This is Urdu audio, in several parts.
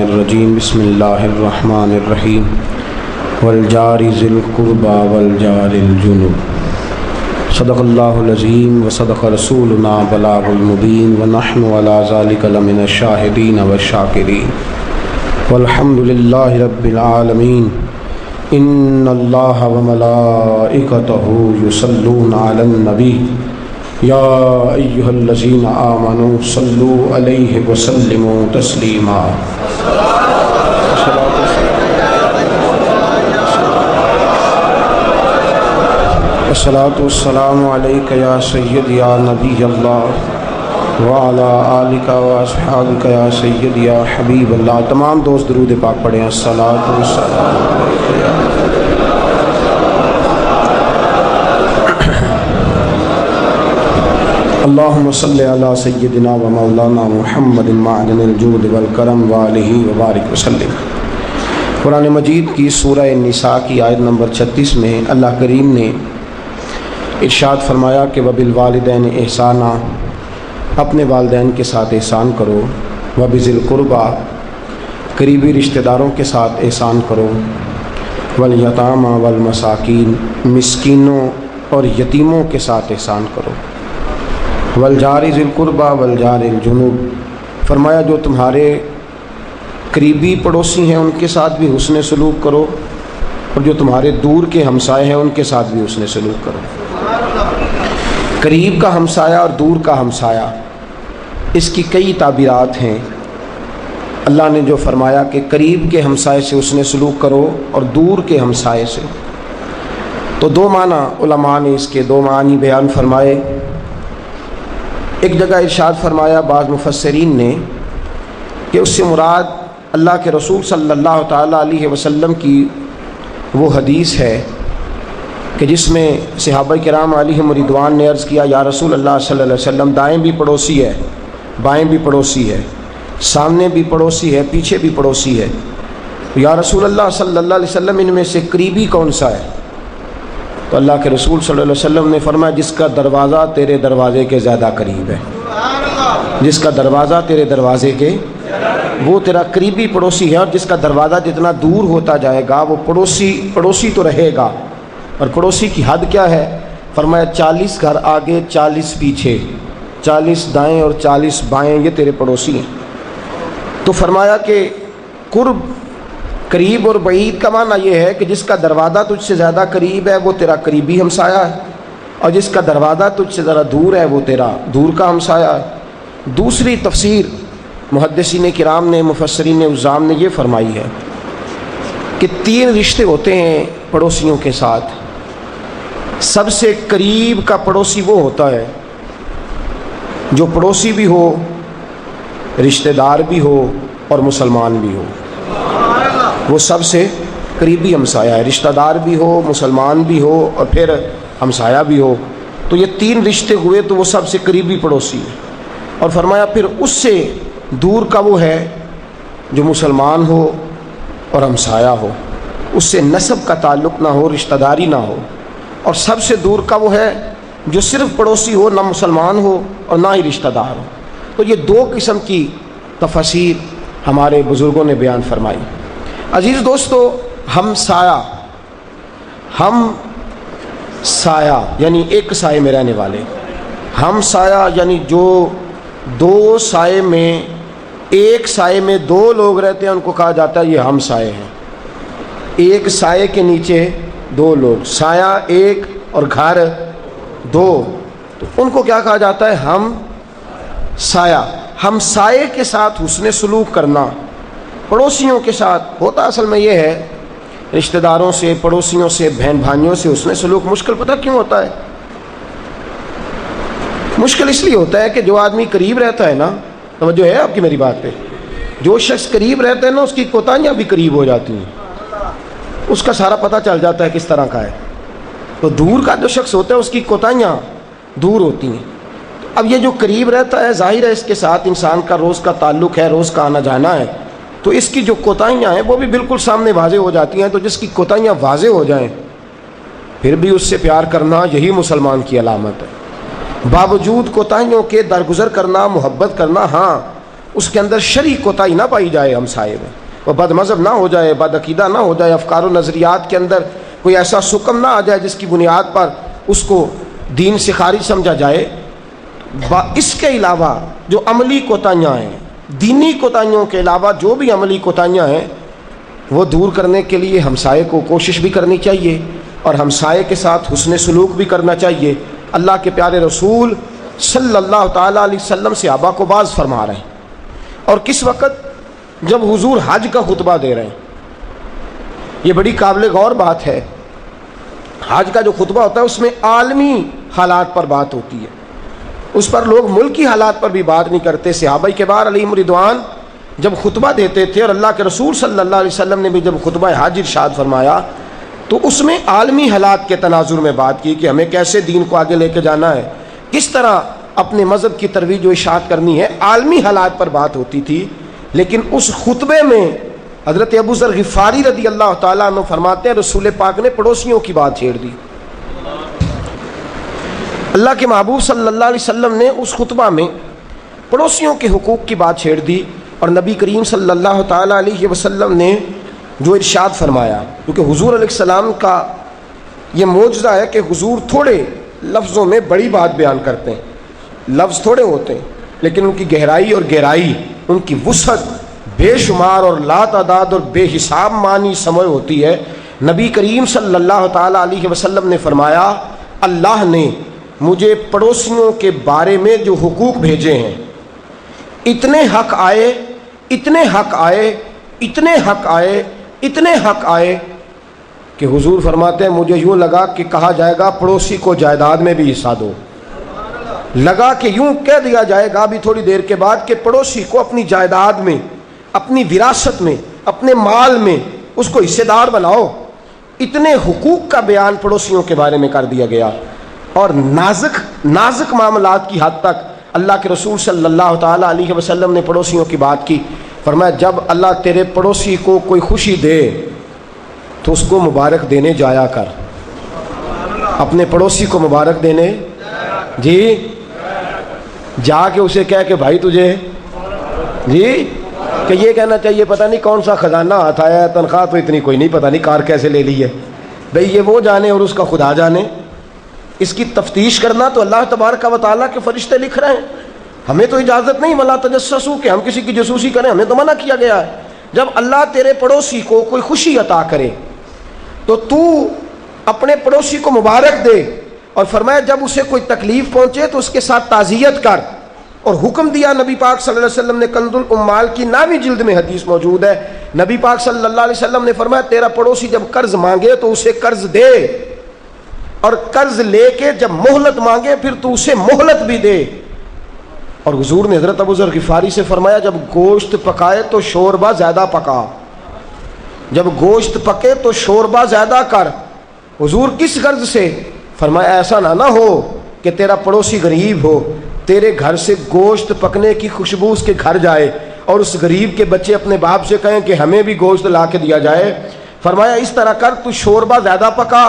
الرجیم بسم اللہ الرحمن الرحیم والجار ذی القربى والجار الجنب صدق اللہ العظیم وصدق رسولنا بلاغ المبین ونحن علی ذلک لمن الشاہدین والشاکرین والحمد للہ رب العالمین ان اللہ وملائکتہ یصلون علی النبی یا ایہا الذین آمنوا صلوا علیہ وسلموا تسلیما الصلاۃ والسلام علیک یا سید یا نبی اللہ وعلی آلک واصحابک یا سید یا حبیب اللہ۔ تمام دوست درود پاک پڑھیں۔ الصلاۃ والسلام علیک یا اللہم صلی علی سیدنا و مولانا محمد معدن الجود والکرم وآلہ وبارک وسلم۔ قرآن مجید کی سورہ النساء کی آیت نمبر 36 میں اللہ کریم نے ارشاد فرمایا کہ وبالوالدین احسانا، اپنے والدین کے ساتھ احسان کرو، وبذی القربیٰ، قریبی رشتہ داروں کے ساتھ احسان کرو، والیتامی والمساکین، مسکینوں اور یتیموں کے ساتھ احسان کرو، والجار ذی القربیٰ والجار الجنب، فرمایا جو تمہارے قریبی پڑوسی ہیں ان کے ساتھ بھی حسن سلوک کرو، اور جو تمہارے دور کے ہمسائے ہیں ان کے ساتھ بھی حسن سلوک کرو۔ قریب کا ہمسایہ اور دور کا ہمسایہ، اس کی کئی تعبیرات ہیں۔ اللہ نے جو فرمایا کہ قریب کے ہمسائے سے حسن سلوک کرو اور دور کے ہمسائے سے، تو دو معنی علماء نے اس کے دو معنی بیان فرمائے۔ ایک جگہ ارشاد فرمایا بعض مفسرین نے کہ اس سے مراد اللہ کے رسول صلی اللہ تعالیٰ علیہ وسلم کی وہ حدیث ہے کہ جس میں صحابہ کرام علیہم رضوان نے عرض کیا یا رسول اللہ صلی اللہ علیہ وسلم، دائیں بھی پڑوسی ہے، بائیں بھی پڑوسی ہے، سامنے بھی پڑوسی ہے، پیچھے بھی پڑوسی ہے، یا رسول اللہ صلی اللہ علیہ وسلم ان میں سے قریبی کون سا ہے؟ تو اللہ کے رسول صلی اللہ علیہ وسلم نے فرمایا جس کا دروازہ تیرے دروازے کے زیادہ قریب ہے، جس کا دروازہ تیرے دروازے کے، وہ تیرا قریبی پڑوسی ہے، اور جس کا دروازہ جتنا دور ہوتا جائے گا وہ پڑوسی تو رہے گا۔ اور پڑوسی کی حد کیا ہے؟ فرمایا 40 گھر آگے 40 پیچھے، 40 دائیں اور 40 بائیں، یہ تیرے پڑوسی ہیں۔ تو فرمایا کہ قرب، قریب اور بعید کا معنی یہ ہے کہ جس کا دروازہ تجھ سے زیادہ قریب ہے وہ تیرا قریبی ہمسایہ ہے، اور جس کا دروازہ تجھ سے ذرا دور ہے وہ تیرا دور کا ہمسایہ ہے۔ دوسری تفسیر محدثین کرام نے، مفسرین عظام نے یہ فرمائی ہے کہ 3 رشتے ہوتے ہیں پڑوسیوں کے ساتھ۔ سب سے قریب کا پڑوسی وہ ہوتا ہے جو پڑوسی بھی ہو، رشتہ دار بھی ہو اور مسلمان بھی ہو، وہ سب سے قریبی ہمسایہ ہے۔ رشتہ دار بھی ہو، مسلمان بھی ہو اور پھر ہمسایہ بھی ہو، تو یہ 3 رشتے ہوئے تو وہ سب سے قریبی پڑوسی ہے۔ اور فرمایا پھر اس سے دور کا وہ ہے جو مسلمان ہو اور ہمسایہ ہو، اس سے نسب کا تعلق نہ ہو، رشتہ داری نہ ہو، اور سب سے دور کا وہ ہے جو صرف پڑوسی ہو، نہ مسلمان ہو اور نہ ہی رشتہ دار ہو۔ تو یہ 2 قسم کی تفاسیر ہمارے بزرگوں نے بیان فرمائی۔ عزیز دوستو، ہم سایہ یعنی ایک سائے میں رہنے والے، ہم سایہ یعنی جو 2 سائے میں، ایک سائے میں 2 لوگ رہتے ہیں ان کو کہا جاتا ہے یہ ہم سائے ہیں۔ ایک سائے کے نیچے 2 لوگ، سایہ ایک اور گھر 2، تو ان کو کیا کہا جاتا ہے؟ ہم سایہ۔ ہم سائے کے ساتھ حسن سلوک کرنا، پڑوسیوں کے ساتھ ہوتا اصل میں یہ ہے، رشتہ داروں سے، پڑوسیوں سے، بہن بھائیوں سے حسن سلوک مشکل پتہ کیوں ہوتا ہے؟ مشکل اس لیے ہوتا ہے کہ جو آدمی قریب رہتا ہے نا، توجہ ہے آپ کی میری بات پہ، جو شخص قریب رہتا ہے نا اس کی کوتاہیاں بھی قریب ہو جاتی ہیں، اس کا سارا پتہ چل جاتا ہے کس طرح کا ہے۔ تو دور کا جو شخص ہوتا ہے اس کی کوتاہیاں دور ہوتی ہیں۔ اب یہ جو قریب رہتا ہے ظاہر ہے اس کے ساتھ انسان کا روز کا تعلق ہے، روز کا آنا جانا ہے، تو اس کی جو کوتاہیاں ہیں وہ بھی بالکل سامنے واضح ہو جاتی ہیں۔ تو جس کی کوتاہیاں واضح ہو جائیں پھر بھی اس سے پیار کرنا، یہی مسلمان کی علامت ہے۔ باوجود کوتاہیوں کے درگزر کرنا، محبت کرنا، ہاں اس کے اندر شرعی کوتاہی نہ پائی جائے ہمسائے میں، وہ بد مذہب نہ ہو جائے، بد عقیدہ نہ ہو جائے، افکار و نظریات کے اندر کوئی ایسا سکم نہ آ جائے جس کی بنیاد پر اس کو دین سے خارج سمجھا جائے۔ اس کے علاوہ جو عملی کوتاہیاں ہیں، دینی کوتاہیوں کے علاوہ جو بھی عملی کوتاہیاں ہیں وہ دور کرنے کے لیے ہمسائے کو کوشش بھی کرنی چاہیے اور ہمسائے کے ساتھ حسن سلوک بھی کرنا چاہیے۔ اللہ کے پیارے رسول صلی اللہ تعالیٰ علیہ وسلم صحابہ کو باز فرما رہے ہیں، اور کس وقت؟ جب حضور حج کا خطبہ دے رہے ہیں۔ یہ بڑی قابل غور بات ہے۔ حج کا جو خطبہ ہوتا ہے اس میں عالمی حالات پر بات ہوتی ہے، اس پر لوگ ملکی حالات پر بھی بات نہیں کرتے۔ صحابہ کبار علیہم رضوان جب خطبہ دیتے تھے، اور اللہ کے رسول صلی اللہ علیہ وسلم نے بھی جب خطبہ حج ارشاد فرمایا تو اس میں عالمی حالات کے تناظر میں بات کی کہ ہمیں کیسے دین کو آگے لے کے جانا ہے، کس طرح اپنے مذہب کی ترویج و اشاعت کرنی ہے، عالمی حالات پر بات ہوتی تھی۔ لیکن اس خطبے میں حضرت ابو ذر غفاری رضی اللہ تعالیٰ عنہ فرماتے ہیں رسول پاک نے پڑوسیوں کی بات چھیڑ دی۔ اللہ کے محبوب صلی اللہ علیہ وسلم نے اس خطبہ میں پڑوسیوں کے حقوق کی بات چھیڑ دی، اور نبی کریم صلی اللہ تعالیٰ علیہ وسلم نے جو ارشاد فرمایا، کیونکہ حضور علیہ السلام کا یہ معجزہ ہے کہ حضور تھوڑے لفظوں میں بڑی بات بیان کرتے ہیں، لفظ تھوڑے ہوتے ہیں لیکن ان کی گہرائی اور گہرائی، ان کی وسعت بے شمار اور لا تعداد اور بے حساب معنی سمجھ ہوتی ہے۔ نبی کریم صلی اللہ تعالیٰ علیہ وسلم نے فرمایا اللہ نے مجھے پڑوسیوں کے بارے میں جو حقوق بھیجے ہیں، اتنے حق آئے، اتنے حق آئے، اتنے حق آئے، اتنے حق آئے کہ حضور فرماتے ہیں مجھے یوں لگا کہ کہا جائے گا پڑوسی کو جائیداد میں بھی حصہ دو، لگا کہ یوں کہہ دیا جائے گا ابھی تھوڑی دیر کے بعد کہ پڑوسی کو اپنی جائیداد میں، اپنی وراثت میں، اپنے مال میں اس کو حصے دار بناؤ۔ اتنے حقوق کا بیان پڑوسیوں کے بارے میں کر دیا گیا، اور نازک معاملات کی حد تک اللہ کے رسول صلی اللہ تعالیٰ علیہ وسلم نے پڑوسیوں کی بات کی۔ فرمایا جب اللہ تیرے پڑوسی کو کوئی خوشی دے تو اس کو مبارک دینے جایا کر، اپنے پڑوسی کو مبارک دینے جی جا کے اسے کہہ کہ بھائی تجھے جی کہ یہ کہنا چاہیے پتہ نہیں کون سا خزانہ ہاتھ آیا ہے، تنخواہ تو اتنی کوئی نہیں، پتہ نہیں کار کیسے لے لی ہے، بھئی یہ وہ جانے اور اس کا خدا جانے۔ اس کی تفتیش کرنا تو اللہ تبارک و تعالیٰ کے فرشتے لکھ رہے ہیں، ہمیں تو اجازت نہیں ولا تجسسوا کہ ہم کسی کی جاسوسی کریں، ہمیں تو منع کیا گیا ہے۔ جب اللہ تیرے پڑوسی کو کوئی خوشی عطا کرے تو تو اپنے پڑوسی کو مبارک دے، اور فرمایا جب اسے کوئی تکلیف پہنچے تو اس کے ساتھ تعزیت کر، اور حکم دیا نبی پاک صلی اللہ علیہ وسلم نے، کنز الاموال کی 9ویں جلد میں حدیث موجود ہے، نبی پاک صلی اللہ علیہ وسلم نے فرمایا تیرا پڑوسی جب قرض مانگے تو اسے قرض دے، اور قرض لے کے جب مہلت مانگے پھر تو اسے مہلت بھی دے۔ اور حضور نے حضرت ابو ذر غفاری سے فرمایا جب گوشت پکائے تو شوربہ زیادہ پکا، جب گوشت پکے تو شوربہ زیادہ کر۔ حضور کس غرض سے؟ فرمایا ایسا نہ ہو کہ تیرا پڑوسی غریب ہو، تیرے گھر سے گوشت پکنے کی خوشبو اس کے گھر جائے اور اس غریب کے بچے اپنے باپ سے کہیں کہ ہمیں بھی گوشت لا کے دیا جائے۔ فرمایا اس طرح کر، تو شوربہ زیادہ پکا،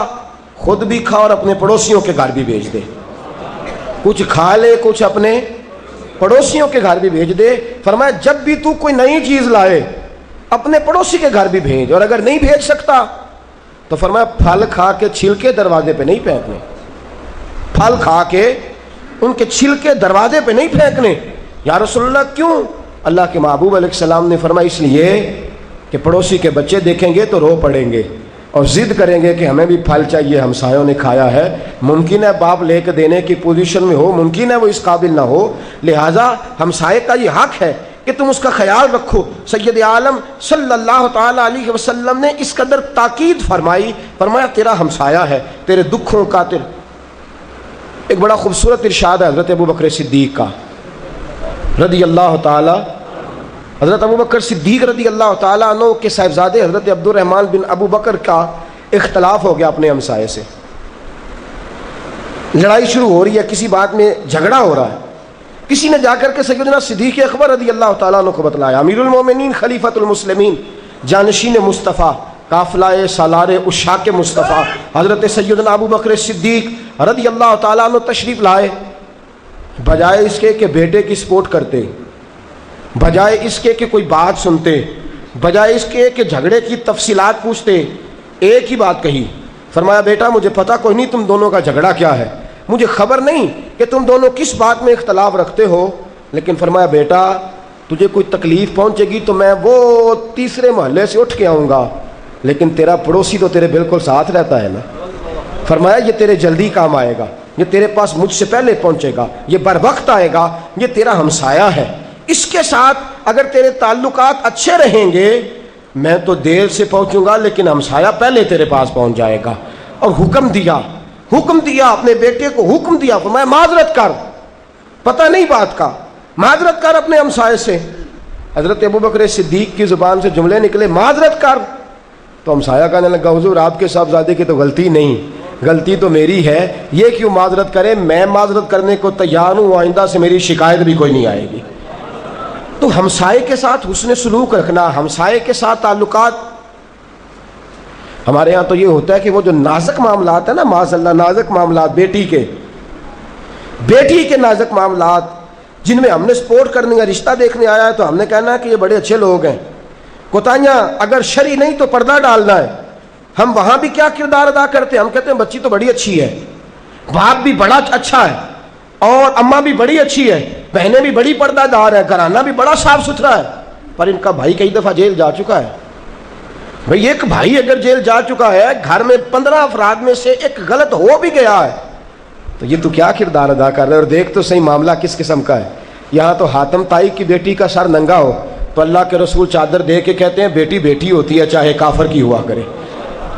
خود بھی کھا اور اپنے پڑوسیوں کے گھر بھی بھیج دے، کچھ کھا لے کچھ اپنے پڑوسیوں کے گھر بھی بھیج دے۔ فرمایا جب بھی تو کوئی نئی چیز لائے اپنے پڑوسی کے گھر بھی بھیج، اور اگر نہیں بھیج سکتا تو فرمایا پھل کھا کے چھلکے دروازے پہ نہیں پھینکنے، پھل کھا کے ان کے چھلکے دروازے پہ نہیں پھینکنے۔ یا رسول اللہ کیوں؟ اللہ کے محبوب علیہ السلام نے فرمایا اس لیے کہ پڑوسی کے بچے دیکھیں گے تو رو پڑیں گے اور ضد کریں گے کہ ہمیں بھی پھل چاہیے، ہمسایوں نے کھایا ہے۔ ممکن ہے باپ لے کے دینے کی پوزیشن میں ہو، ممکن ہے وہ اس قابل نہ ہو، لہٰذا ہمسائے کا یہ حق ہے کہ تم اس کا خیال رکھو۔ سید عالم صلی اللہ تعالیٰ علیہ وسلم نے اس قدر تاکید فرمائی، فرمایا تیرا ہمسایہ ہے، تیرے دکھوں کا ایک بڑا خوبصورت ارشاد ہے حضرت ابو بکر صدیق کا رضی اللہ تعالیٰ، حضرت ابو بکر صدیق رضی اللہ تعالیٰ عنہ کے صاحبزادے حضرت عبد الرحمن بن ابو بکر کا اختلاف ہو گیا اپنے ہمسائے سے، لڑائی شروع ہو رہی ہے، کسی بات میں جھگڑا ہو رہا ہے، کسی نے جا کر کے سیدنا صدیق اکبر رضی اللہ تعالیٰ عنہ کو بتلایا، امیر المومنین خلیفۃ المسلمین جانشین مصطفیٰ قافلہ سالار عشاق مصطفیٰ حضرت سیدنا ابو بکر صدیق رضی اللہ تعالیٰ عنہ تشریف لائے، بجائے اس کے کہ بیٹے کی سپورٹ کرتے بجائے اس کے کہ کوئی بات سنتے، بجائے اس کے کہ جھگڑے کی تفصیلات پوچھتے، ایک ہی بات کہی. فرمایا بیٹا مجھے پتہ کوئی نہیں تم دونوں کا جھگڑا کیا ہے، مجھے خبر نہیں کہ تم دونوں کس بات میں اختلاف رکھتے ہو، لیکن فرمایا بیٹا تجھے کوئی تکلیف پہنچے گی تو میں وہ تیسرے محلے سے اٹھ کے آؤں گا، لیکن تیرا پڑوسی تو تیرے بالکل ساتھ رہتا ہے نا. فرمایا یہ تیرے جلدی کام آئے گا، یہ تیرے پاس مجھ سے پہلے پہنچے گا، یہ بر وقت آئے گا، یہ تیرا ہمسایہ ہے، اس کے ساتھ اگر تیرے تعلقات اچھے رہیں گے میں تو دیر سے پہنچوں گا لیکن ہمسایہ پہلے تیرے پاس پہنچ جائے گا. اور حکم دیا اپنے بیٹے کو، حکم دیا فرمایا معذرت کر، پتہ نہیں بات کا، معذرت کر اپنے ہمسائے سے. حضرت ابوبکر صدیق کی زبان سے جملے نکلے معذرت کر، تو ہمسایہ کہنے لگا حضور آپ کے صاحبزادے کی تو غلطی نہیں، غلطی تو میری ہے، یہ کیوں معذرت کرے، میں معذرت کرنے کو تیار ہوں، آئندہ سے میری شکایت بھی کوئی نہیں آئے گی. تو ہمسائے کے ساتھ حسن سلوک رکھنا، ہمسائے کے ساتھ تعلقات. ہمارے ہاں تو یہ ہوتا ہے کہ وہ جو نازک معاملات ہیں نا، معاذ اللہ نازک معاملات، بیٹی کے نازک معاملات جن میں ہم نے سپورٹ کرنی ہے، رشتہ دیکھنے آیا ہے تو ہم نے کہنا ہے کہ یہ بڑے اچھے لوگ ہیں. کوتاہیاں اگر شرعی نہیں تو پردہ ڈالنا ہے. ہم وہاں بھی کیا کردار ادا کرتے ہیں، ہم کہتے ہیں بچی تو بڑی اچھی ہے، باپ بھی بڑا اچھا ہے، اور اماں بھی بڑی اچھی ہے، بہنیں بھی بڑی پردہ دار ہیں، گھرانہ بھی بڑا صاف ستھرا ہے، پر ان کا بھائی کئی دفعہ جیل جا چکا ہے. بھئی ایک بھائی اگر جیل جا چکا ہے، گھر میں 15 افراد میں سے ایک غلط ہو بھی گیا ہے، تو یہ تو کیا کردار ادا کر رہے ہیں. اور دیکھ تو صحیح معاملہ کس قسم کا ہے. یہاں تو حاتم طائی کی بیٹی کا سر ننگا ہو تو اللہ کے رسول چادر دے کے کہتے ہیں بیٹی بیٹی ہوتی ہے چاہے کافر کی ہوا کرے.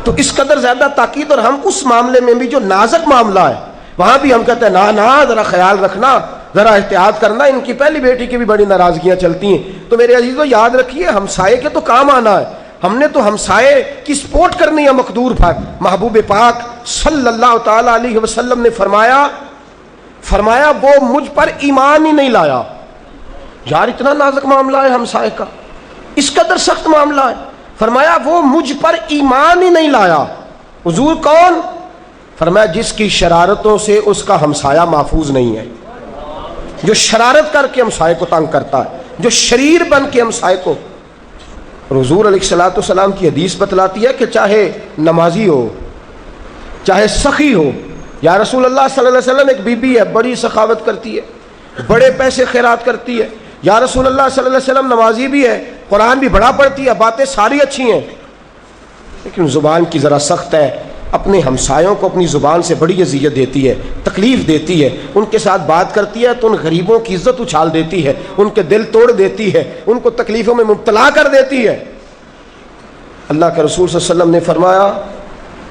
تو اس قدر زیادہ تاکید. اور ہم اس معاملے میں بھی جو نازک معاملہ ہے وہاں بھی ہم کہتے ہیں نا ذرا خیال رکھنا، ذرا احتیاط کرنا، ان کی پہلی بیٹی کی بھی بڑی ناراضگیاں چلتی ہیں. تو میرے عزیزو یاد رکھیے ہمسائے کے تو کام آنا ہے. ہم نے تو ہمسائے کی سپورٹ کرنی ہے مقدور پر. محبوب پاک صلی اللہ تعالی علیہ وسلم نے فرمایا وہ مجھ پر ایمان ہی نہیں لایا. یار اتنا نازک معاملہ ہے ہمسائے کا، اس قدر سخت معاملہ ہے. فرمایا وہ مجھ پر ایمان ہی نہیں لایا. حضور کون؟ فرمایا جس کی شرارتوں سے اس کا ہمسایہ محفوظ نہیں ہے، جو شرارت کر کے ہمسائے کو تنگ کرتا ہے، جو شریر بن کے ہمسائے کو. حضور علیہ الصلوۃ والسلام کی حدیث بتلاتی ہے کہ چاہے نمازی ہو چاہے سخی ہو. یا رسول اللہ صلی اللہ علیہ وسلم ایک بی بی ہے بڑی سخاوت کرتی ہے، بڑے پیسے خیرات کرتی ہے. یا رسول اللہ صلی اللہ علیہ وسلم نمازی بھی ہے، قرآن بھی بڑا پڑھتی ہے، باتیں ساری اچھی ہیں، لیکن زبان کی ذرا سخت ہے. اپنے ہمسایوں کو اپنی زبان سے بڑی اذیت دیتی ہے، تکلیف دیتی ہے. ان کے ساتھ بات کرتی ہے تو ان غریبوں کی عزت اچھال دیتی ہے، ان کے دل توڑ دیتی ہے، ان کو تکلیفوں میں مبتلا کر دیتی ہے. اللہ کے رسول صلی اللہ علیہ وسلم نے فرمایا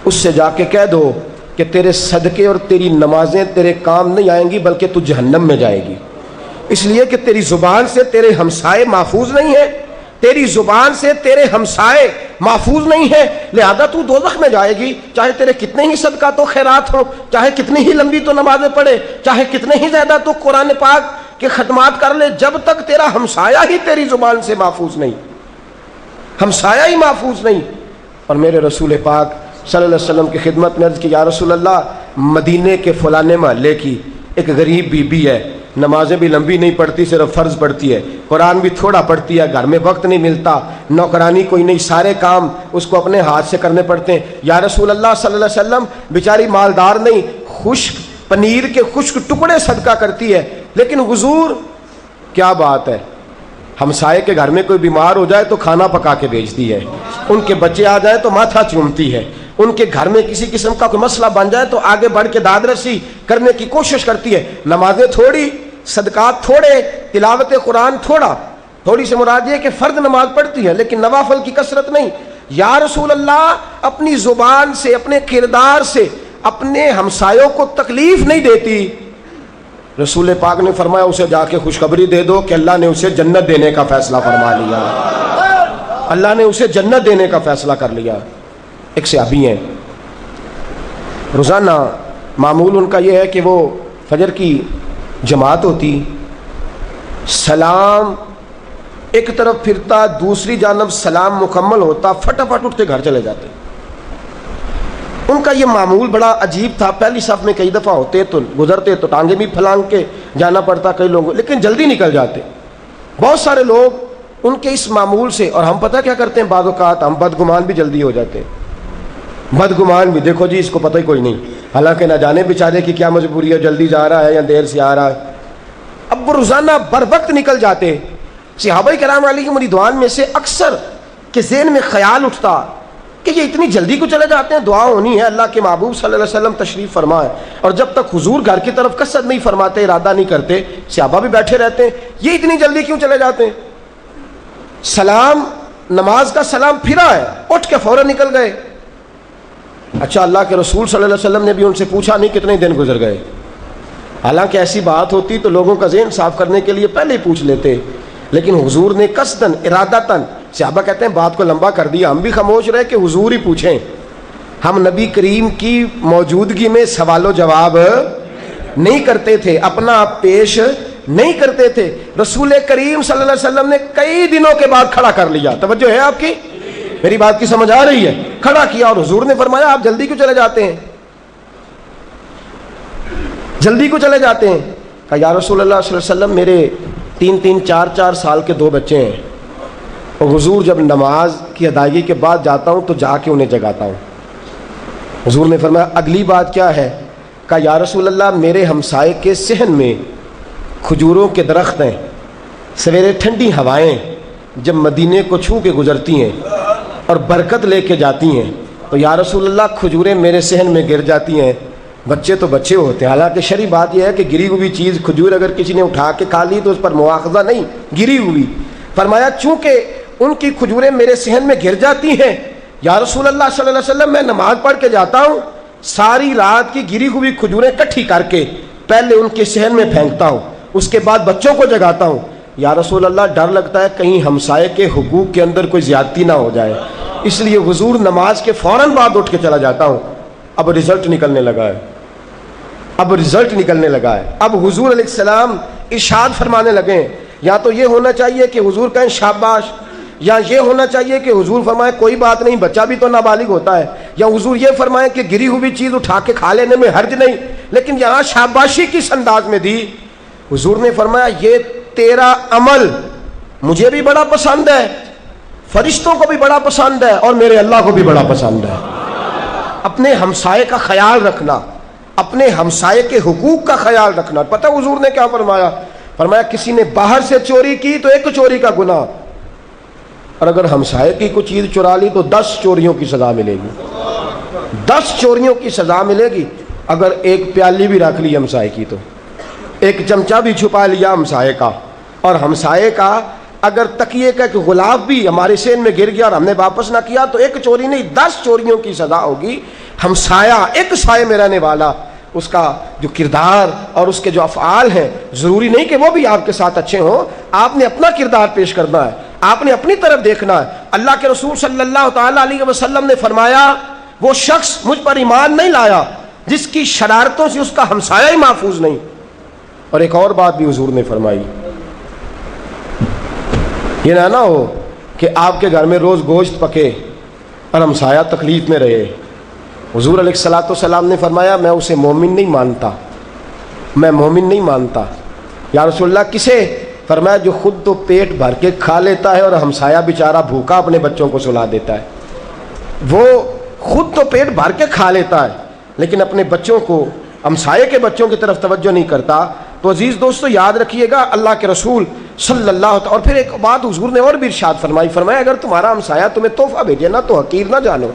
اس سے جا کے کہہ دو کہ تیرے صدقے اور تیری نمازیں تیرے کام نہیں آئیں گی بلکہ تو جہنم میں جائے گی. اس لیے کہ تیری زبان سے تیرے ہمسائے محفوظ نہیں ہیں، تیری زبان سے تیرے ہمسائے محفوظ نہیں ہیں، لہذا تو دوزخ میں جائے گی. چاہے تیرے کتنے ہی صدقات و خیرات ہو، چاہے کتنی ہی لمبی تو نمازیں پڑھے، چاہے کتنے ہی زیادہ تو قرآن پاک کے ختمات کر لے، جب تک تیرا ہمسایہ ہی تیری زبان سے محفوظ نہیں، ہمسایہ ہی محفوظ نہیں. اور میرے رسول پاک صلی اللہ علیہ وسلم کی خدمت میں عرض کی یا رسول اللہ مدینے کے فلانے محلے کی ایک غریب بی بی ہے، نمازیں بھی لمبی نہیں پڑھتی، صرف فرض پڑھتی ہے، قرآن بھی تھوڑا پڑھتی ہے، گھر میں وقت نہیں ملتا، نوکرانی کوئی نہیں، سارے کام اس کو اپنے ہاتھ سے کرنے پڑتے ہیں. یا رسول اللہ صلی اللہ علیہ وسلم بیچاری مالدار نہیں، خشک پنیر کے خشک ٹکڑے صدقہ کرتی ہے، لیکن حضور کیا بات ہے، ہمسائے کے گھر میں کوئی بیمار ہو جائے تو کھانا پکا کے بھیجتی ہے، ان کے بچے آ جائے تو ماتھا چومتی ہے، ان کے گھر میں کسی قسم کا کوئی مسئلہ بن جائے تو آگے بڑھ کے داد رسی کرنے کی کوشش کرتی ہے. نمازیں تھوڑی، صدقات تھوڑے، تلاوت قرآن تھوڑی سے مراد یہ کہ فرض نماز پڑھتی ہے لیکن نوافل کی کثرت نہیں. یا رسول اللہ اپنی زبان سے، اپنے کردار سے اپنے ہمسایوں کو تکلیف نہیں دیتی. رسول پاک نے فرمایا اسے جا کے خوشخبری دے دو کہ اللہ نے اسے جنت دینے کا فیصلہ فرما لیا، اللہ نے اسے جنت دینے کا فیصلہ کر لیا. ایک صحابی ہیں، روزانہ معمول ان کا یہ ہے کہ وہ فجر کی جماعت ہوتی، سلام ایک طرف پھرتا دوسری جانب سلام مکمل ہوتا، فٹافٹ اٹھ کے گھر چلے جاتے. ان کا یہ معمول بڑا عجیب تھا. پہلی صف میں کئی دفعہ ہوتے تو گزرتے تو ٹانگیں بھی پھلانگ کے جانا پڑتا کئی لوگوں، لیکن جلدی نکل جاتے. بہت سارے لوگ ان کے اس معمول سے، اور ہم پتہ کیا کرتے ہیں، بعض اوقات ہم بدگمان بھی جلدی ہو جاتے ہیں، بدگمان بھی، دیکھو جی اس کو پتہ ہی کوئی نہیں، حالانکہ نہ جانے بیچارے کی کیا مجبوری ہے، جلدی جا رہا ہے یا دیر سے آ رہا ہے۔ اب وہ روزانہ بر وقت نکل جاتے۔ صحابہ کرام علیہم رضوان میں سے اکثر کے ذہن میں خیال اٹھتا کہ یہ اتنی جلدی کو چلے جاتے ہیں، دعا ہونی ہے، اللہ کے محبوب صلی اللہ علیہ وسلم تشریف فرمائے، اور جب تک حضور گھر کی طرف قصد نہیں فرماتے، ارادہ نہیں کرتے، صحابہ بھی بیٹھے رہتے ہیں، یہ اتنی جلدی کیوں چلے جاتے ہیں؟ سلام، نماز کا سلام پھرا ہے، اٹھ کے فوراً نکل گئے۔ اچھا، اللہ کے رسول صلی اللہ علیہ وسلم نے بھی ان سے پوچھا نہیں کتنے دن گزر گئے، حالانکہ ایسی بات ہوتی تو لوگوں کا ذہن صاف کرنے کے لیے پہلے ہی پوچھ لیتے، لیکن حضور نے قصداً ارادتاً، صحابہ کہتے ہیں بات کو لمبا کر دیا، ہم بھی خاموش رہے کہ حضور ہی پوچھیں۔ ہم نبی کریم کی موجودگی میں سوال و جواب نہیں کرتے تھے، اپنا آپ پیش نہیں کرتے تھے۔ رسول کریم صلی اللہ علیہ وسلم نے کئی دنوں کے بعد کھڑا کر لیا، توجہ ہے آپ کی، میری بات کی سمجھ آ رہی ہے؟ کھڑا کیا اور حضور نے فرمایا آپ جلدی کیوں چلے جاتے ہیں، جلدی کیوں چلے جاتے ہیں؟ کہا یا رسول اللہ صلی اللہ علیہ وسلم میرے 3 4 سال کے 2 بچے ہیں، اور حضور جب نماز کی ادائیگی کے بعد جاتا ہوں تو جا کے انہیں جگاتا ہوں۔ حضور نے فرمایا اگلی بات کیا ہے؟ کہا یا رسول اللہ میرے ہمسائے کے صحن میں کھجوروں کے درخت ہیں، سویرے ٹھنڈی ہوائیں جب مدینے کو چھو کے گزرتی ہیں اور برکت لے کے جاتی ہیں تو یا رسول اللہ کھجوریں میرے صحن میں گر جاتی ہیں۔ بچے تو بچے ہوتے ہیں، حالانکہ شرعی بات یہ ہے کہ گری ہوئی چیز کھجور اگر کسی نے اٹھا کے کھا لی تو اس پر مواخذہ نہیں، گری ہوئی۔ فرمایا چونکہ ان کی کھجوریں میرے صحن میں گر جاتی ہیں، یا رسول اللہ صلی اللہ علیہ وسلم میں نماز پڑھ کے جاتا ہوں، ساری رات کی گری ہوئی کھجوریں کٹھی کر کے پہلے ان کے صحن میں پھینکتا ہوں، اس کے بعد بچوں کو جگاتا ہوں۔ یا رسول اللہ ڈر لگتا ہے کہیں ہمسائے کے حقوق کے اندر کوئی زیادتی نہ ہو جائے، اس لیے حضور نماز کے فوراً بعد اٹھ کے چلا جاتا ہوں۔ اب رزلٹ نکلنے لگا ہے، اب رزلٹ نکلنے لگا ہے۔ اب حضور علیہ السلام ارشاد فرمانے لگے ہیں، یا تو یہ ہونا چاہیے کہ حضور کہیں شاباش، یا یہ ہونا چاہیے کہ حضور فرمائے کوئی بات نہیں، بچہ بھی تو نابالغ ہوتا ہے، یا حضور یہ فرمائے کہ گری ہوئی چیز اٹھا کے کھا لینے میں حرج نہیں، لیکن یہاں شاباشی کس انداز میں دی؟ حضور نے فرمایا یہ تیرا عمل مجھے بھی بڑا پسند ہے، فرشتوں کو بھی بڑا پسند ہے، اور میرے اللہ کو بھی بڑا پسند ہے۔ اپنے ہمسائے کا خیال رکھنا، اپنے ہمسائے کے حقوق کا خیال رکھنا۔ پتہ حضور نے کیا فرمایا؟ فرمایا کسی نے باہر سے چوری کی تو 1 چوری کا گناہ، اور اگر ہمسائے کی کوئی چیز چرا لی تو 10 چوریوں کی سزا ملے گی، 10 چوریوں کی سزا ملے گی۔ اگر ایک پیالی بھی رکھ لی ہمسائے کی، تو ایک چمچہ بھی چھپا لیا ہمسائے کا، اور ہمسائے کا اگر تکیے کا ایک غلاف بھی ہمارے سین میں گر گیا اور ہم نے واپس نہ کیا تو 1 چوری نہیں 10 چوریوں کی سزا ہوگی۔ ہمسایہ ایک سائے میں رہنے والا، اس کا جو کردار اور اس کے جو افعال ہیں، ضروری نہیں کہ وہ بھی آپ کے ساتھ اچھے ہوں، آپ نے اپنا کردار پیش کرنا ہے، آپ نے اپنی طرف دیکھنا ہے۔ اللہ کے رسول صلی اللہ تعالیٰ علیہ وسلم نے فرمایا وہ شخص مجھ پر ایمان نہیں لایا جس کی شرارتوں سے اس کا ہمسایہ ہی محفوظ نہیں۔ اور ایک اور بات بھی حضور نے فرمائی، یہ نہ ہو کہ آپ کے گھر میں روز گوشت پکے اور ہمسایہ تکلیف میں رہے۔ حضور علیہ الصلوۃ والسلام نے فرمایا میں اسے مومن نہیں مانتا، میں مومن نہیں مانتا۔ یا رسول اللہ کسے؟ فرمایا جو خود تو پیٹ بھر کے کھا لیتا ہے اور ہمسایہ بیچارہ بھوکا اپنے بچوں کو سلا دیتا ہے۔ وہ خود تو پیٹ بھر کے کھا لیتا ہے لیکن اپنے بچوں کو، ہمسایہ کے بچوں کی طرف توجہ نہیں کرتا۔ تو عزیز دوستو یاد رکھیے گا اللہ کے رسول صلی اللہ، اور پھر ایک بات حضور نے اور بھی ارشاد فرمائی، فرمایا اگر تمہارا ہمسایہ تمہیں تحفہ بھیجے نہ تو حقیر نہ جانو،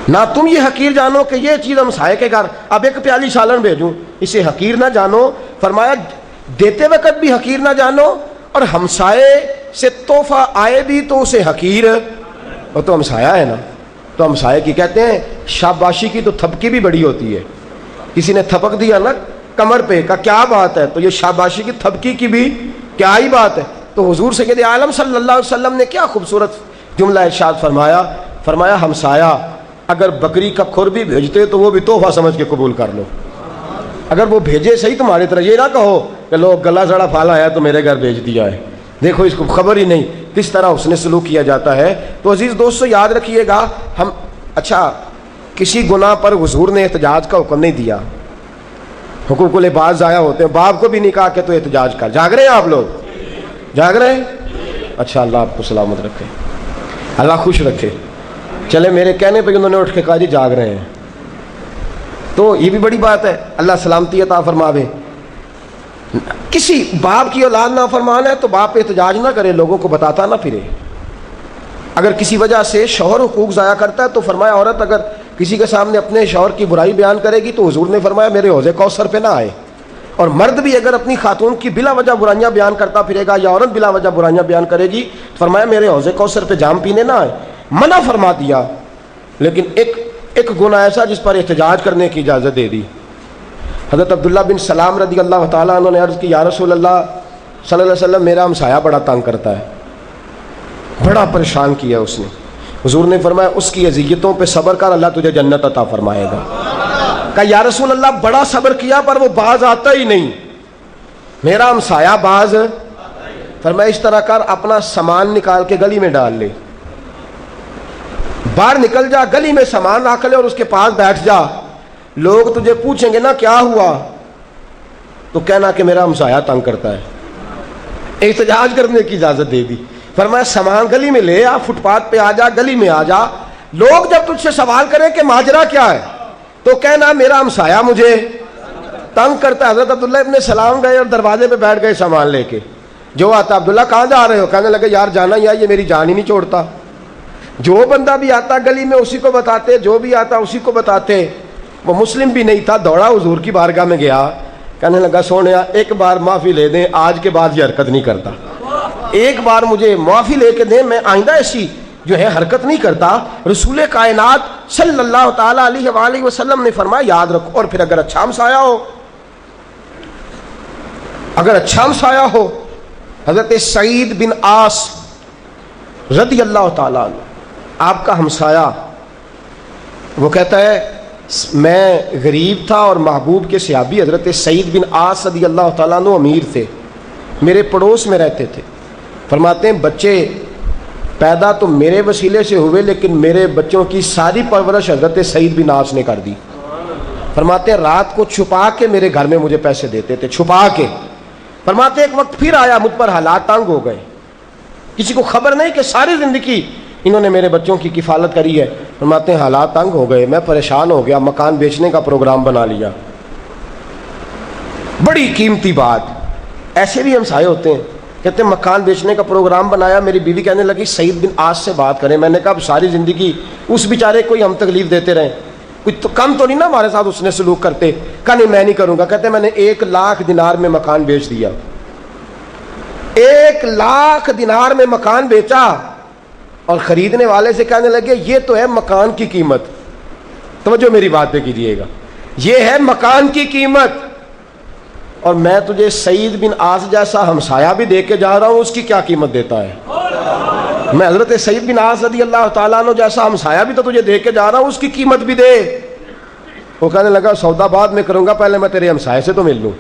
نہ تم یہ حقیر جانو کہ یہ چیز ہمسایہ کے گھر، اب 1 پیالی سالن بھیجوں، اسے حقیر نہ جانو۔ فرمایا دیتے وقت بھی حقیر نہ جانو، اور ہمسائے سے تحفہ آئے بھی تو اسے حقیر، وہ تو ہمسایہ ہے نا۔ تو ہمسایہ کی کہتے ہیں شاباشی کی تو تھپکی بھی بڑی ہوتی ہے، کسی نے تھپک دیا نا کمر پہ، کا کیا بات ہے، تو یہ شاباشی کی تھپکی کی بھی کیا ہی بات ہے۔ تو حضور سید عالم صلی اللہ علیہ وسلم نے کیا خوبصورت جملہ ارشاد فرمایا، فرمایا ہمسایہ اگر بکری کا کھر بھی بھیجتے تو وہ بھی تحفہ سمجھ کے قبول کر لو، اگر وہ بھیجے صحیح تمہاری طرح، یہ نہ کہو کہ لوگ گلا سڑا پھالا ہے تو میرے گھر بھیج دیا ہے، دیکھو اس کو خبر ہی نہیں کس طرح اس نے سلوک کیا جاتا ہے۔ تو عزیز دوستو یاد رکھیے گا ہم، اچھا کسی گناہ پر حضور نے احتجاج کا حکم نہیں دیا، حقوق العباد ضائع ہوتے ہیں، باپ کو بھی نہیں کہا کہ تو احتجاج کر، جاگ رہے ہیں آپ لوگ؟ جاگ رہے ہیں؟ اچھا، اللہ آپ کو سلامت رکھے، اللہ خوش رکھے۔ چلے میرے کہنے پہ انہوں نے اٹھ کے کہا جی جاگ رہے ہیں، تو یہ بھی بڑی بات ہے، اللہ سلامتی عطا فرماوے۔ کسی باپ کی اولاد نافرمان ہے تو باپ احتجاج نہ کرے، لوگوں کو بتاتا نہ پھرے۔ اگر کسی وجہ سے شوہر حقوق ضائع کرتا ہے تو فرمایا عورت اگر کسی کے سامنے اپنے شوہر کی برائی بیان کرے گی تو حضور نے فرمایا میرے حوض کوثر پہ نہ آئے۔ اور مرد بھی اگر اپنی خاتون کی بلا وجہ برائیاں بیان کرتا پھرے گا یا عورت بلا وجہ برائیاں بیان کرے گی فرمایا میرے حوض کوثر پہ جام پینے نہ آئے، منع فرما دیا۔ لیکن ایک گناہ ایسا جس پر احتجاج کرنے کی اجازت دے دی۔ حضرت عبداللہ بن سلام رضی اللہ تعالیٰ عنہ نے عرض کی یا رسول اللہ صلی اللہ علیہ وسلم میرا ہمسایہ بڑا تنگ کرتا ہے، بڑا پریشان کیا اس نے۔ حضور نے فرمایا اس کی اذیتوں پہ صبر کر، اللہ تجھے جنت عطا فرمائے گا۔ کہا یا رسول اللہ بڑا صبر کیا پر وہ باز آتا ہی نہیں، میرا ہمسایہ باز۔ فرمایا اس طرح کر اپنا سامان نکال کے گلی میں ڈال لے، باہر نکل جا، گلی میں سامان رکھ لے اور اس کے پاس بیٹھ جا، لوگ تجھے پوچھیں گے نا کیا ہوا تو کہنا کہ میرا ہمسایہ تنگ کرتا ہے۔ احتجاج کرنے کی اجازت دے دی۔ فرمایا سامان گلی میں لے آ، فٹ پاتھ پہ آ جا، گلی میں آ جا، لوگ جب تجھ سے سوال کریں کہ ماجرا کیا ہے تو کہنا میرا ہمسایہ مجھے تنگ کرتا ہے۔ حضرت عبداللہ ابن سلام گئے اور دروازے پہ بیٹھ گئے سامان لے کے۔ جو آتا عبداللہ کہاں جا رہے ہو؟ کہنے لگے یار جانا ہی ہے، یہ میری جان ہی نہیں چھوڑتا۔ جو بندہ بھی آتا گلی میں اسی کو بتاتے، جو بھی آتا اسی کو بتاتے۔ وہ مسلم بھی نہیں تھا، دوڑا حضور کی بارگاہ میں گیا، کہنے لگا سونیا ایک بار معافی لے دیں، آج کے بعد یہ حرکت نہیں کرتا، ایک بار مجھے معافی لے کے دیں، میں آئندہ ایسی جو ہے حرکت نہیں کرتا۔ رسول کائنات صلی اللہ تعالیٰ علیہ وآلہ وسلم نے فرمایا یاد رکھو۔ اور پھر اگر اچھا ہمسایہ ہو، اگر اچھا ہمسایہ ہو، حضرت سعید بن عاص رضی اللہ تعالیٰ عنہ آپ کا ہمسایہ، وہ کہتا ہے میں غریب تھا اور محبوب کے صحابی حضرت سعید بن عاص رضی اللہ تعالیٰ عنہ امیر تھے، میرے پڑوس میں رہتے تھے۔ فرماتے ہیں بچے پیدا تو میرے وسیلے سے ہوئے لیکن میرے بچوں کی ساری پرورش حضرت سعید بن عاص نے کر دی۔ فرماتے ہیں رات کو چھپا کے میرے گھر میں مجھے پیسے دیتے تھے، چھپا کے۔ فرماتے ہیں ایک وقت پھر آیا، مجھ پر حالات تنگ ہو گئے، کسی کو خبر نہیں کہ ساری زندگی انہوں نے میرے بچوں کی کفالت کری ہے۔ فرماتے ہیں حالات تنگ ہو گئے، میں پریشان ہو گیا، مکان بیچنے کا پروگرام بنا لیا۔ بڑی قیمتی بات، ایسے بھی ہمسائے ہوتے ہیں، کہتے ہیں مکان بیچنے کا پروگرام بنایا، میری بیوی کہنے لگی سعید بن عاص سے بات کریں۔ میں نے کہا اب ساری زندگی اس بیچارے کو ہم تکلیف دیتے رہیں، کچھ تو کم تو نہیں نا ہمارے ساتھ اس نے سلوک کرتے۔ کہا نہیں میں نہیں کروں گا۔ کہتے میں نے 1,00,000 دینار میں مکان بیچ دیا، 1,00,000 دینار میں مکان بیچا، اور خریدنے والے سے کہنے لگے یہ تو ہے مکان کی قیمت۔ توجہ میری بات پہ کیجئے گا، یہ ہے مکان کی قیمت، اور میں تجھے سعید بن عاص جیسا ہمسایہ بھی دے کے جا رہا ہوں، اس کی کیا قیمت دیتا ہے؟ میں حضرت سعید بن عاص رضی اللہ تعالیٰ عنہ جیسا ہمسایہ بھی تو تجھے دے کے جا رہا ہوں، اس کی قیمت بھی دے۔ وہ کہنے لگا سودا بعد میں کروں گا، پہلے میں تیرے ہمسایہ سے تو مل لوں۔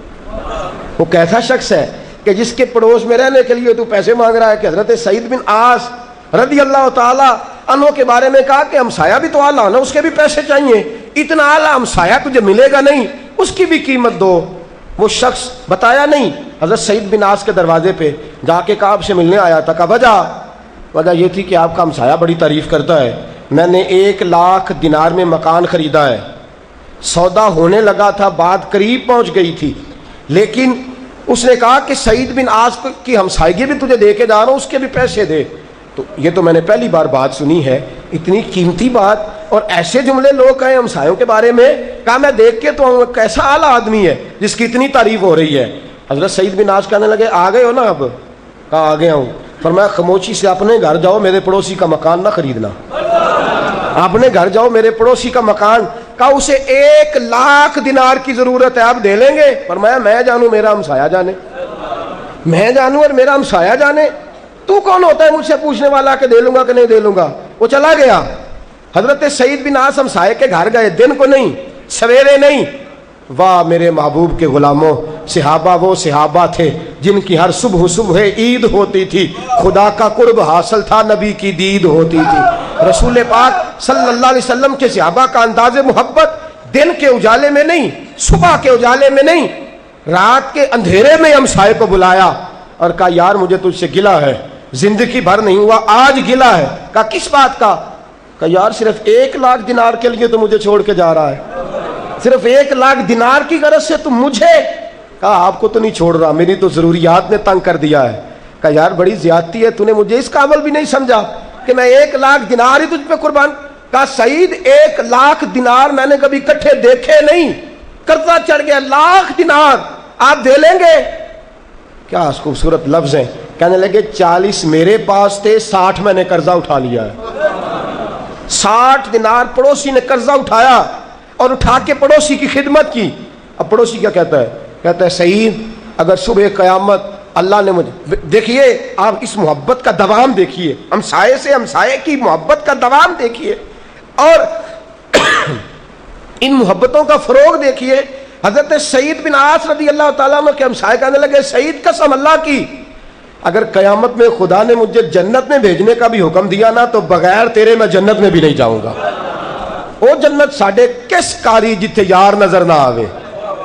وہ کیسا شخص ہے کہ جس کے پڑوس میں رہنے کے لیے تو پیسے مانگ رہا ہے؟ کہ حضرت سعید بن عاص رضی اللہ تعالیٰ عنہ کے بارے میں کہا کہ ہمسایہ بھی تو اعلیٰ نا، اس کے بھی پیسے چاہیے، اتنا اعلیٰ ہمسایہ تجھے ملے گا نہیں، اس کی بھی قیمت دو۔ وہ شخص بتایا نہیں، حضرت سعید بن عاص کے دروازے پہ جا کے کہا آپ سے ملنے آیا تھا۔ کہا وجہ یہ تھی کہ آپ کا ہمسایہ بڑی تعریف کرتا ہے، میں نے 1,00,000 دینار میں مکان خریدا ہے، سودا ہونے لگا تھا، بات قریب پہنچ گئی تھی، لیکن اس نے کہا کہ سعید بن عاص کی ہمسائیگی بھی تجھے دے کے جا رہا ہوں، اس کے بھی پیسے دے۔ تو یہ تو میں نے پہلی بار بات سنی ہے، اتنی قیمتی بات، اور ایسے جملے لوگ کہیں ہمسایوں کے بارے میں۔ کہا میں دیکھ کے تو کیسا اعلیٰ آدمی ہے جس کی اتنی تعریف ہو رہی ہے۔ حضرت سعید بن عاص کہنے لگے آ گئے ہو نا اب؟ کہا آ گیا ہوں۔ فرمایا خاموشی سے اپنے گھر جاؤ، میرے پڑوسی کا مکان نہ خریدنا، اپنے گھر جاؤ، میرے پڑوسی کا مکان۔ کہا اسے 1,00,000 دینار کی ضرورت ہے، آپ دے لیں گے؟ فرمایا میں جانوں میرا ہمسایہ جانے، میں جانوں اور میرا ہمسایہ جانے، تو کون ہوتا ہے مجھ سے پوچھنے والا کہ دے لوں گا کہ نہیں دے لوں گا؟ وہ چلا گیا۔ حضرت سعید بن عاص ہمسائے کے گھر گئے، دن کو نہیں، سویرے نہیں۔ واہ میرے محبوب کے غلاموں، صحابہ وہ صحابہ تھے جن کی ہر صبح صبح عید ہوتی تھی، خدا کا قرب حاصل تھا، نبی کی دید ہوتی تھی۔ رسول پاک صلی اللہ علیہ وسلم کے صحابہ کا انداز محبت دن کے اجالے میں نہیں، صبح کے اجالے میں نہیں، رات کے اندھیرے میں ہمسائے کو بلایا، اور کہا یار مجھے تجھ سے گلہ ہے، زندگی بھر نہیں ہوا، آج گلہ ہے۔ کہا کس بات کا؟ کہا یار صرف 1,00,000 دینار کے لیے تو مجھے چھوڑ کے جا رہا ہے، صرف 1,00,000 دینار کی غرض سے تم مجھے؟ کہا آپ کو تو نہیں چھوڑ رہا، میری تو ضروریات نے تنگ کر دیا ہے۔ کہا یار بڑی زیادتی ہے، تو نے مجھے اس قابل بھی نہیں سمجھا کہ میں 1,00,000 دینار ہی تجھ پہ قربان۔ کہا سعید 1,00,000 دینار میں نے کبھی اکٹھے دیکھے نہیں، قرضہ چڑھ گیا 1,00,000 دینار، آپ دے لیں گے؟ کیا خوبصورت لفظ ہیں۔ کہنے لگے 40 میرے پاس تھے، 60 میں نے قرضہ اٹھا لیا ہے۔ 60 دینار پڑوسی نے قرضہ اٹھایا اور اٹھا کے پڑوسی کی خدمت کی۔ اب پڑوسی کیا کہتا ہے؟ کہتا ہے سعید اگر صبح قیامت اللہ نے مجھے، دیکھیے آپ اس محبت کا دوام دیکھیے، ہمسائے سے ہمسائے کی محبت کا دوام دیکھیے اور ان محبتوں کا فروغ دیکھیے۔ حضرت سعید بن عاص رضی اللہ تعالیٰ عنہ کے ہمسائے کہنے لگے سعید قسم اللہ کی اگر قیامت میں خدا نے مجھے جنت میں بھیجنے کا بھی حکم دیا نا تو بغیر تیرے میں جنت میں بھی نہیں جاؤں گا۔ وہ جنت ساڈے کس کاری جتھے یار نظر نہ آوے،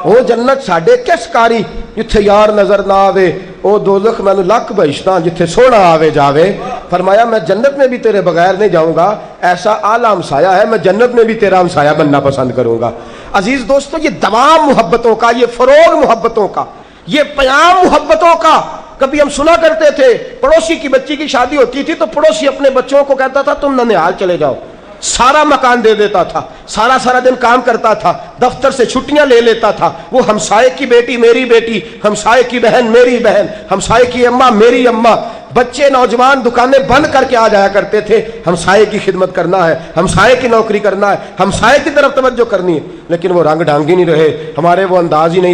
وہ جنت ساڈے کس کاری جتھے یار نظر نہ آوے، وہ دوزخ میں لکھ بہشتاں جتھے سونا آوے جاوے۔ فرمایا میں جنت میں بھی تیرے بغیر نہیں جاؤں گا، ایسا اعلیٰ ہمسایہ ہے میں جنت میں بھی تیرا ہمسایہ بننا پسند کروں گا۔ عزیز دوستو یہ دوام محبتوں کا، یہ فروغ محبتوں کا، یہ پیام محبتوں کا۔ کبھی ہم سنا کرتے تھے پڑوسی کی بچی کی شادی ہوتی تھی تو پڑوسی اپنے بچوں کو کہتا تھا تم ننیال چلے جاؤ، سارا مکان دے دیتا تھا، سارا دن کام کرتا تھا، دفتر سے چھٹیاں لے لیتا تھا، وہ ہمسائے کی بیٹی میری بیٹی، ہمسائے کی بہن میری بہن، ہمسائے کی اماں میری اماں، بچے نوجوان دکانیں بند کر کے آ جایا کرتے تھے، ہمسائے کی خدمت کرنا ہے، ہمسائے کی نوکری کرنا ہے، ہمسائے کی طرف توجہ کرنی ہے۔ لیکن وہ رنگ ڈھنگ ہی نہیں رہے، ہمارے وہ انداز ہی نہیں